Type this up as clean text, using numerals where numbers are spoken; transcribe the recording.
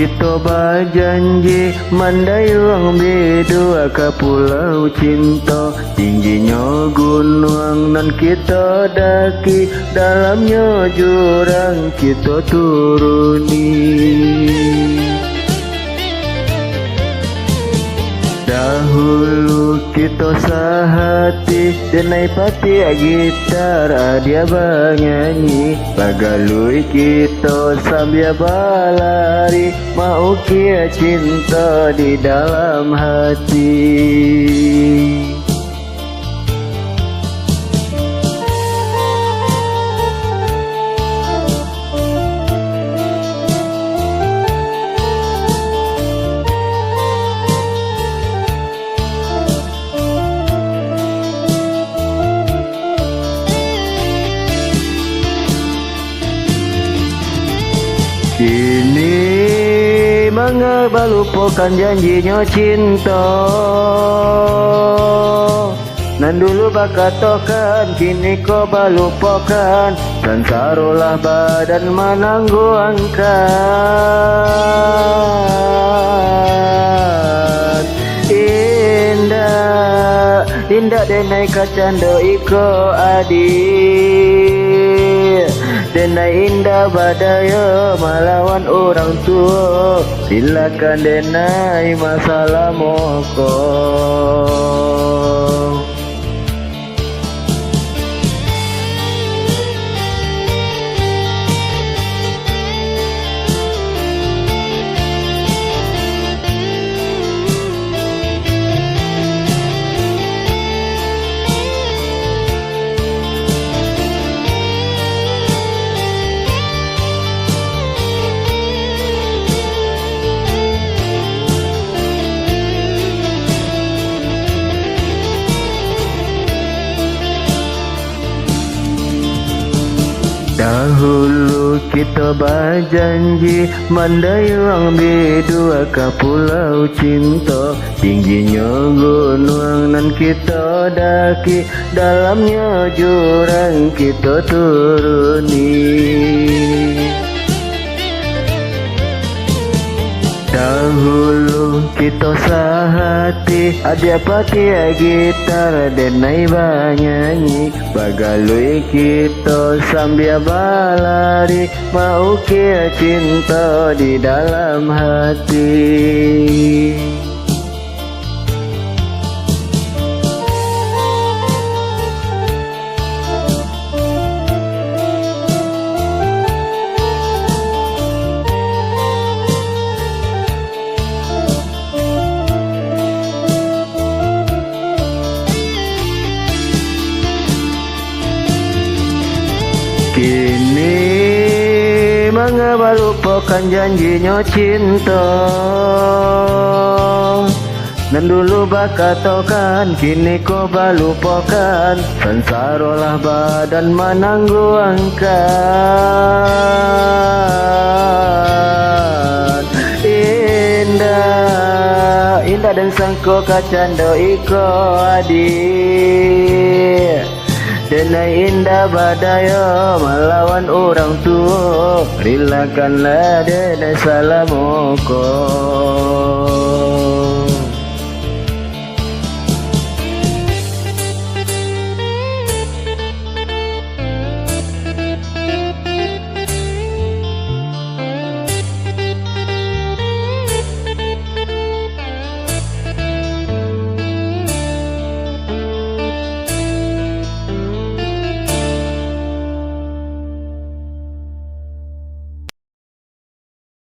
kita berjanji mendayung berdua ke pulau cinta. Tingginya gunung nan kita daki, dalamnya jurang kita turuni. Dahulu kita sehati, denai pati gitar dia bernyanyi. Bagalui kita sambil berlari, mau kia cinta di dalam hati. Kini mengapa lupakan janjinya cinta, nan dulu bakatokan kini kau balupakan. Sansarolah badan menangguh angkat. Indah, indah denai kacando iko adik. Denai indah badaya melawan orang tua, silakan denai masalah mokok. Dahulu kita berjanji mendayung berdua ke pulau cinta. Tingginya gunung nan kita daki, dalamnya jurang kita turuni. Dahulu kita sehati, ada pati gitar denai bernyanyi. Bagalui kita sambil berlari, mau kia cinta di dalam hati. Kini mengapa lupakan janjinya cinta, nan dulu bakatokan kini kau balupakan. Sansarolah badan menangguh angkat. Indah, indah dan sangko kacando iko adik. Denai indah badaya melawan orang tua, relakanlah denai salah mokok.